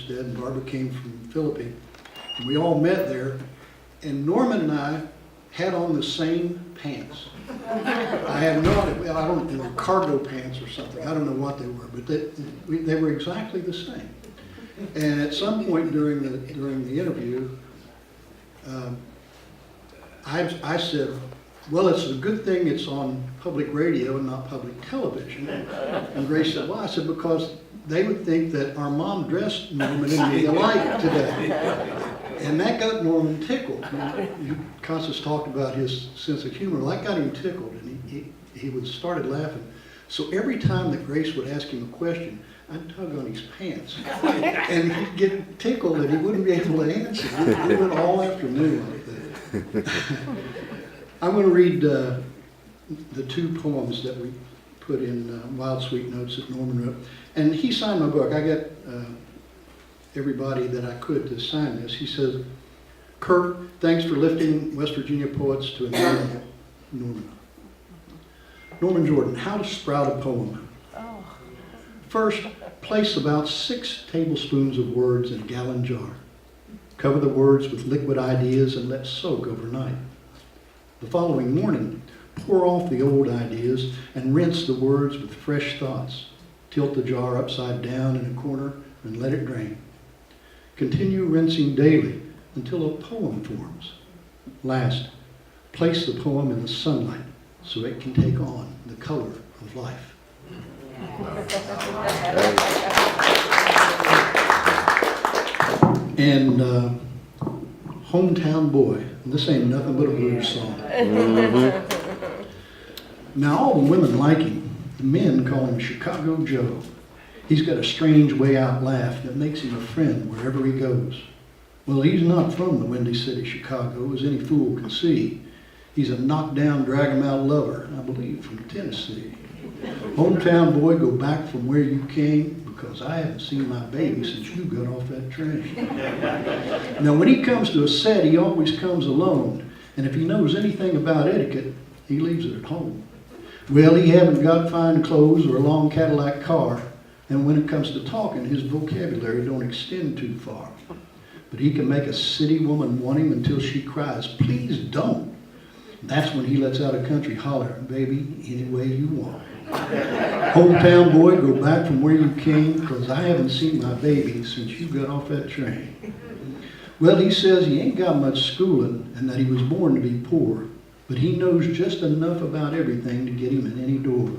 Ansted, and Barbara came from the Philippines. And we all met there, and Norman and I had on the same pants. I have no idea, I don't, they were cargo pants or something, I don't know what they were, but they were exactly the same. And at some point during the interview, I said, well, it's a good thing it's on public radio and not public television. And Grace said, why? I said, because they would think that our mom dressed Norman and me alike today. And that got Norman tickled. Constance talked about his sense of humor. Well, that got him tickled, and he would started laughing. So every time that Grace would ask him a question, I'd tug on his pants. And he'd get tickled and he wouldn't be able to answer. We went all afternoon like that. I'm going to read the two poems that we put in Wild Sweet Notes that Norman wrote. And he signed my book. I got everybody that I could to sign this. He says, Kirk, thanks for lifting West Virginia poets to a new level. Norman. Norman Jordan, how to sprout a poem. First, place about 6 tablespoons of words in a gallon jar. Cover the words with liquid ideas and let soak overnight. The following morning, pour off the old ideas and rinse the words with fresh thoughts. Tilt the jar upside down in a corner and let it drain. Continue rinsing daily until a poem forms. Last, place the poem in the sunlight so it can take on the color of life. And Hometown Boy, and this ain't nothing but a blues song. Now all the women like him. The men call him Chicago Joe. He's got a strange way out laugh that makes him a friend wherever he goes. Well, he's not from the Windy City, Chicago, as any fool can see. He's a knockdown, drag-em-out lover, I believe, from Tennessee. Hometown boy, go back from where you came, because I haven't seen my baby since you got off that train. Now, when he comes to a set, he always comes alone. And if he knows anything about etiquette, he leaves it at home. Well, he haven't got fine clothes or a long Cadillac car. And when it comes to talking, his vocabulary don't extend too far. But he can make a city woman want him until she cries, please don't. That's when he lets out a country holler, baby, any way you want. Hometown boy, go back from where you came, because I haven't seen my baby since you got off that train. Well, he says he ain't got much schooling and that he was born to be poor, but he knows just enough about everything to get him in any door.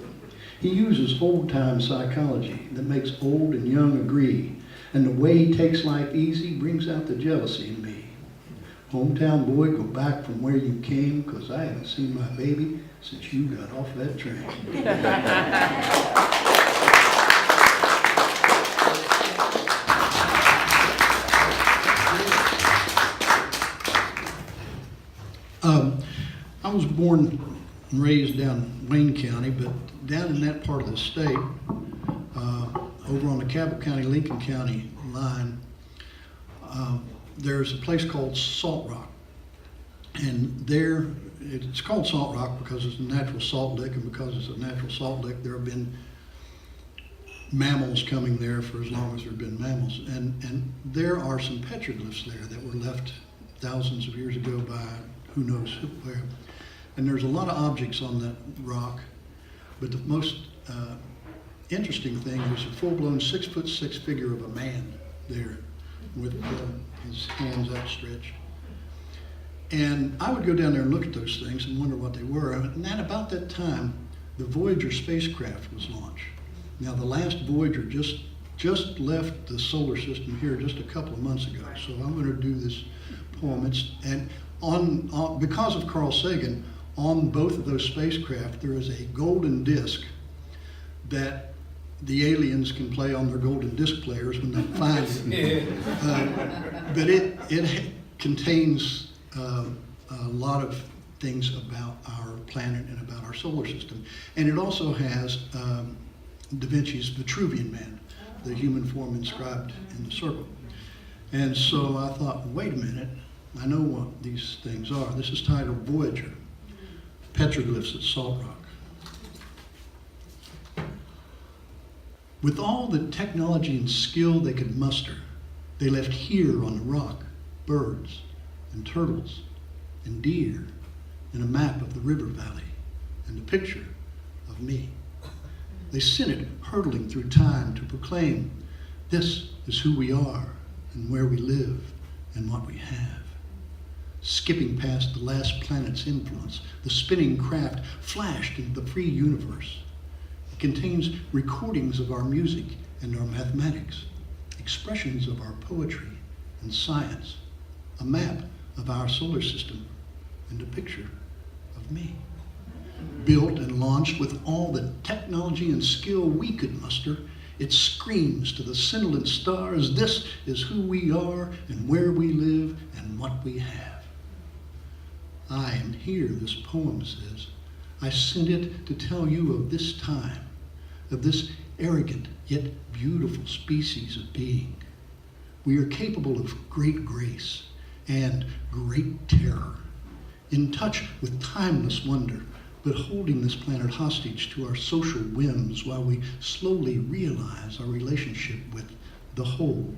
He uses old-time psychology that makes old and young agree, and the way he takes life easy brings out the jealousy in me. Hometown boy, go back from where you came, because I haven't seen my baby since you got off that train. I was born and raised down Wayne County, but down in that part of the state, over on the Cabot County-Lincoln County line, there's a place called Salt Rock. And there, it's called Salt Rock because it's a natural salt lick, and because it's a natural salt lick, there have been mammals coming there for as long as there have been mammals. And there are some petroglyphs there that were left thousands of years ago by who knows where. And there's a lot of objects on that rock, but the most interesting thing is a full-blown 6'6" figure of a man there with his hands outstretched. And I would go down there and look at those things and wonder what they were. And at about that time, the Voyager spacecraft was launched. Now, the last Voyager just left the solar system here just a couple of months ago. So I'm going to do this poem. Because of Carl Sagan, on both of those spacecraft, there is a golden disc that the aliens can play on their golden disc players when they find it. But it contains a lot of things about our planet and about our solar system. And it also has Da Vinci's Vitruvian Man, the human form inscribed in the circle. And so I thought, wait a minute, I know what these things are. This is titled Voyager, Petroglyphs at Salt Rock. With all the technology and skill they could muster, They left here on the rock birds and turtles and deer and a map of the river valley and a picture of me. They sent it hurtling through time to proclaim, this is who we are and where we live and what we have. Skipping past the last planet's influence, the spinning craft flashed into the free universe. It contains recordings of our music and our mathematics, expressions of our poetry and science, a map of our solar system, and a picture of me. Built and launched with all the technology and skill we could muster, it screams to the scintillant stars, this is who we are and where we live and what we have. I am here, this poem says. I sent it to tell you of this time, of this arrogant yet beautiful species of being. We are capable of great grace and great terror, in touch with timeless wonder, but holding this planet hostage to our social whims while we slowly realize our relationship with the whole,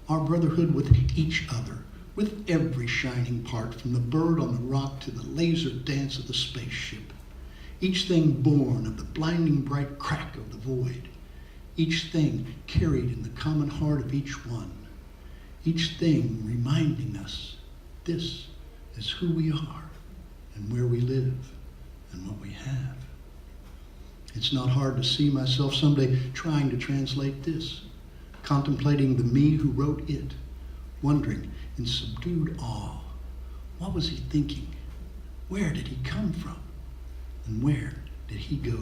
our brotherhood with each other, with every shining part, from the bird on the rock to the laser dance of the spaceship. Each thing born of the blinding bright crack of the void. Each thing carried in the common heart of each one. Each thing reminding us this is who we are and where we live and what we have. It's not hard to see myself someday trying to translate this, contemplating the me who wrote it, wondering in subdued awe, what was he thinking? Where did he come from? And where did he go?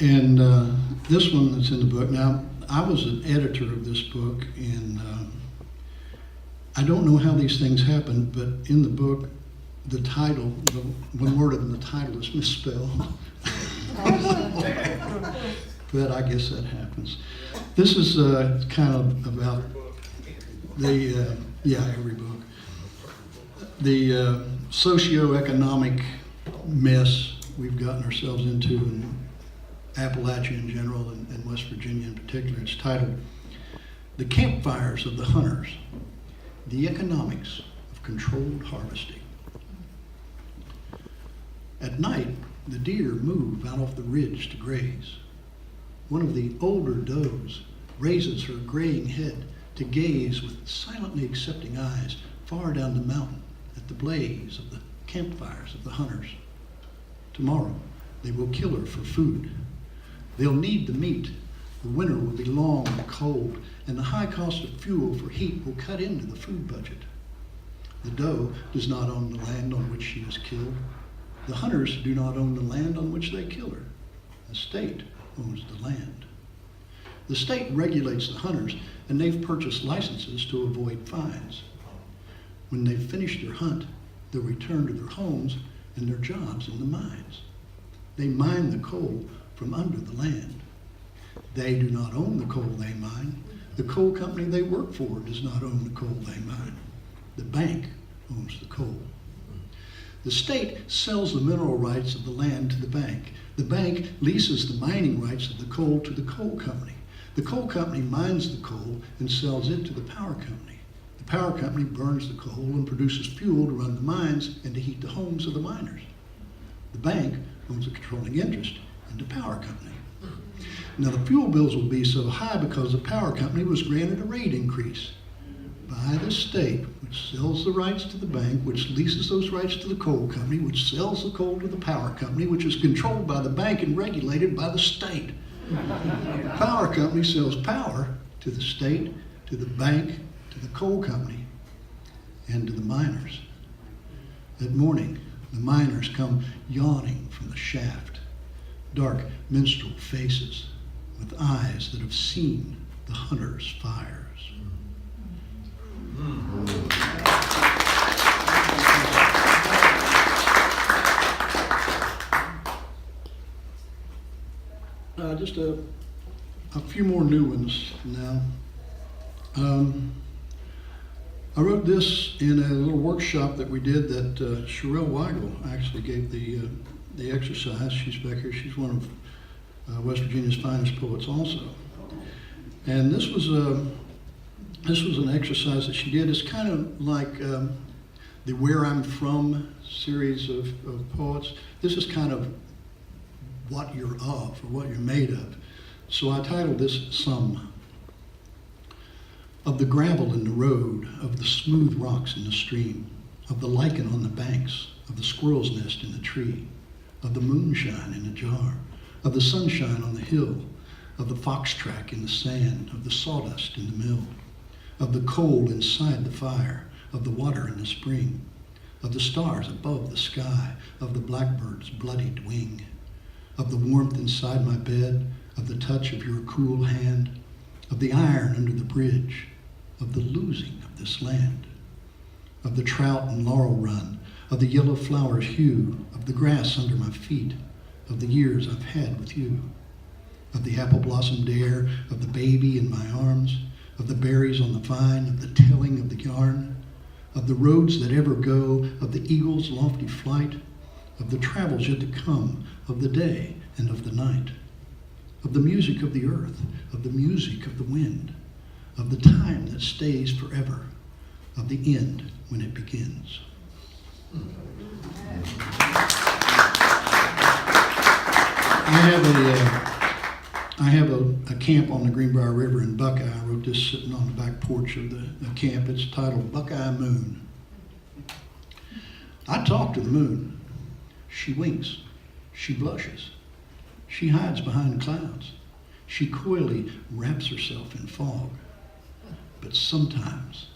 And this one that's in the book. Now, I was an editor of this book, and I don't know how these things happen, but in the book, the title, the one word in the title is misspelled. But I guess that happens. This is kind of about the, every book. The socioeconomic mess we've gotten ourselves into in Appalachia in general and West Virginia in particular. It's titled, The Campfires of the Hunters, the Economics of Controlled Harvesting. At night, the deer move out off the ridge to graze. One of the older does raises her graying head to gaze with silently accepting eyes far down the mountain at the blaze of the campfires of the hunters. Tomorrow, they will kill her for food. They'll need the meat. The winter will be long and cold, and the high cost of fuel for heat will cut into the food budget. The doe does not own the land on which she is killed. The hunters do not own the land on which they kill her. The state owns the land. The state regulates the hunters, and they've purchased licenses to avoid fines. When they've finished their hunt, they'll return to their homes and their jobs in the mines. They mine the coal from under the land. They do not own the coal they mine. The coal company they work for does not own the coal they mine. The bank owns the coal. The state sells the mineral rights of the land to the bank. The bank leases the mining rights of the coal to the coal company. The coal company mines the coal and sells it to the power company. The power company burns the coal and produces fuel to run the mines and to heat the homes of the miners. The bank owns a controlling interest in the power company. Now the fuel bills will be so high because the power company was granted a rate increase by the state, which sells the rights to the bank, which leases those rights to the coal company, which sells the coal to the power company, which is controlled by the bank and regulated by the state. The power company sells power to the state, to the bank, to the coal company, and to the miners. At morning, the miners come yawning from the shaft, dark minstrel faces with eyes that have seen the hunters' fires. Just a few more new ones now. I wrote this in a little workshop that we did that Sherelle Weigel actually gave the The Exercise. She's back here. She's one of West Virginia's finest poets also. And this was an exercise that she did. It's kind of like the Where I'm From series of poets. This is kind of what you're of, or what you're made of. So I titled this Some. Of the gravel in the road, of the smooth rocks in the stream, of the lichen on the banks, of the squirrel's nest in the tree, of the moonshine in the jar, of the sunshine on the hill, of the fox track in the sand, of the sawdust in the mill, of the coal inside the fire, of the water in the spring, of the stars above the sky, of the blackbird's bloodied wing, of the warmth inside my bed, of the touch of your cool hand, of the iron under the bridge, of the losing of this land, of the trout and laurel run, of the yellow flower's hue, of the grass under my feet, of the years I've had with you, of the apple blossomed air, of the baby in my arms, of the berries on the vine, of the telling of the yarn, of the roads that ever go, of the eagle's lofty flight, of the travels yet to come, of the day and of the night, of the music of the earth, of the music of the wind, of the time that stays forever, of the end when it begins. I have a camp on the Greenbrier River in Buckeye. I wrote this sitting on the back porch of the camp. It's titled Buckeye Moon. I talk to the moon. She winks. She blushes. She hides behind clouds. She coyly wraps herself in fog. But sometimes,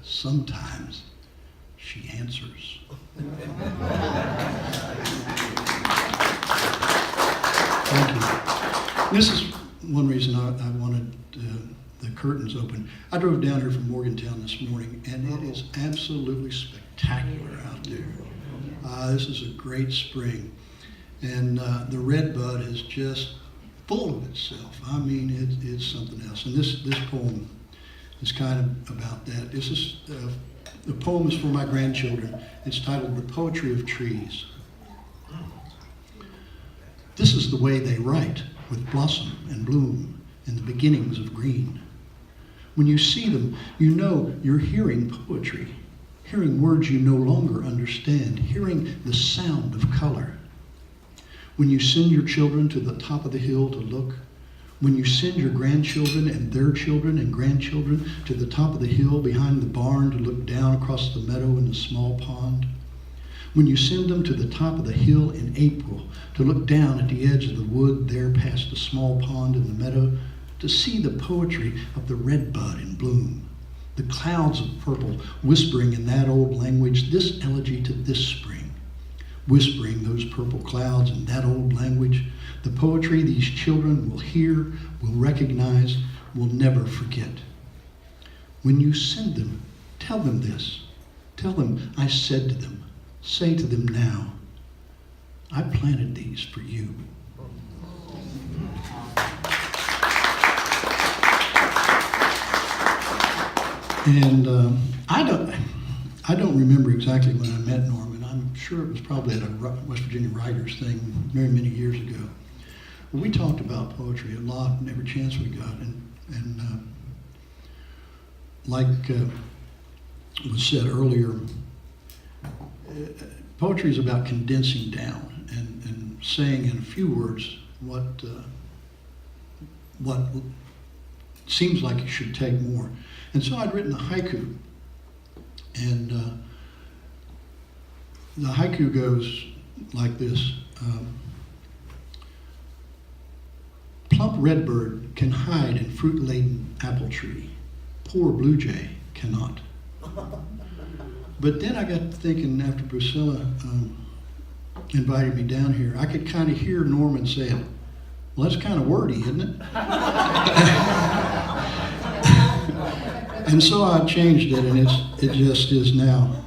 sometimes, she answers. Thank you. This is one reason I wanted the curtains open. I drove down here from Morgantown this morning, and it is absolutely spectacular out there. This is a great spring. And the redbud is just full of itself. I mean, it's something else. And this poem is kind of about that. This is the poem is for my grandchildren. It's titled The Poetry of Trees. This is the way they write, with blossom and bloom and the beginnings of green. When you see them, you know you're hearing poetry, hearing words you no longer understand, hearing the sound of color. When you send your children to the top of the hill to look, when you send your grandchildren and their children and grandchildren to the top of the hill behind the barn to look down across the meadow in the small pond, when you send them to the top of the hill in April to look down at the edge of the wood there past the small pond in the meadow to see the poetry of the redbud in bloom, the clouds of purple whispering in that old language this elegy to this spring, whispering those purple clouds in that old language, the poetry these children will hear, will recognize, will never forget. When you send them, tell them this. Tell them I said to them, say to them now, I planted these for you. And I don't remember exactly when I met Norman. I'm sure it was probably at a West Virginia Writers thing very many years ago. Well, we talked about poetry a lot and every chance we got. And like was said earlier, poetry is about condensing down and saying in a few words what seems like it should take more. And so I'd written a haiku, and the haiku goes like this. Plump redbird can hide in fruit-laden apple tree. Poor blue jay cannot. But then I got to thinking after Priscilla invited me down here, I could kind of hear Norman saying, well, that's kind of wordy, isn't it? And so I changed it, and it just is now,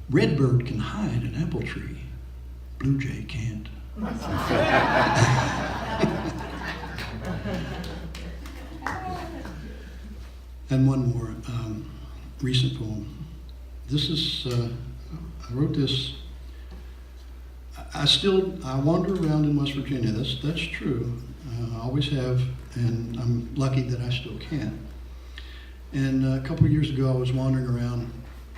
redbird can hide in apple tree, blue jay can't. And one more recent poem. This is, I wrote this, I wander around in West Virginia. That's true. I always have, and I'm lucky that I still can. And a couple of years ago, I was wandering around,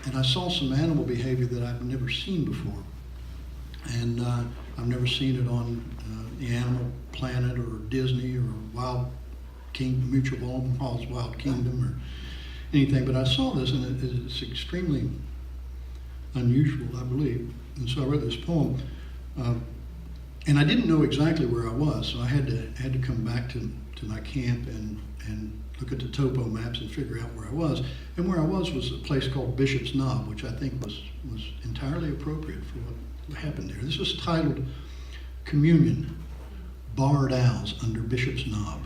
and I saw some animal behavior that I've never seen before. And I've never seen it on the Animal Planet or Disney or Wild Kingdom, Mutual of Omaha's Wild Kingdom or anything. But I saw this, and it's extremely unusual, I believe. And so I wrote this poem. And I didn't know exactly where I was, so I had to come back to my camp and look at the topo maps and figure out where I was. And where I was a place called Bishop's Knob, which I think was entirely appropriate for what happened there. This was titled Communion, Barred Owls Under Bishop's Knob.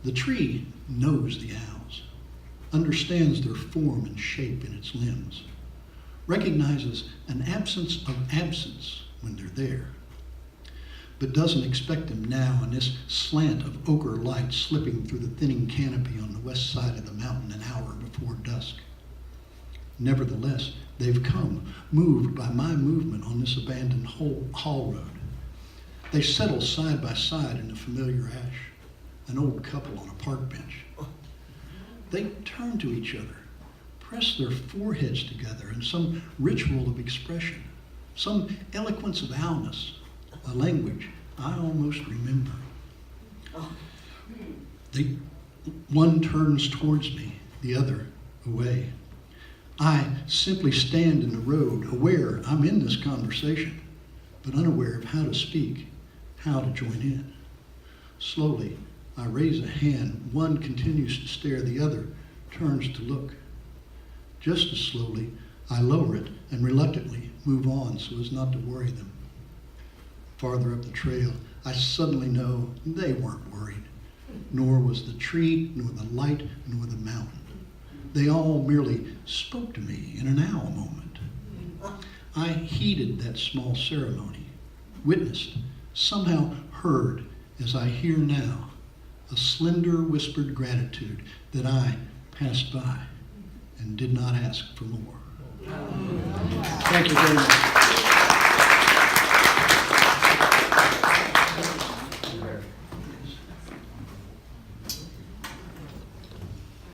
The tree knows the owls, understands their form and shape in its limbs, recognizes an absence of absence when they're there, but doesn't expect them now in this slant of ochre light slipping through the thinning canopy on the west side of the mountain an hour before dusk. Nevertheless, they've come, moved by my movement on this abandoned haul road. They settle side by side in the familiar ash, an old couple on a park bench. They turn to each other, press their foreheads together in some ritual of expression, some eloquence of owlness, a language I almost remember. One turns towards me, the other away. I simply stand in the road, aware I'm in this conversation, but unaware of how to speak, how to join in. Slowly, I raise a hand. One continues to stare, the other turns to look. Just as slowly, I lower it and reluctantly move on so as not to worry them. Farther up the trail, I suddenly know they weren't worried, nor was the tree, nor the light, nor the mountain. They all merely spoke to me in an owl moment. I heeded that small ceremony, witnessed, somehow heard, as I hear now, a slender whispered gratitude that I passed by and did not ask for more. Thank you very much.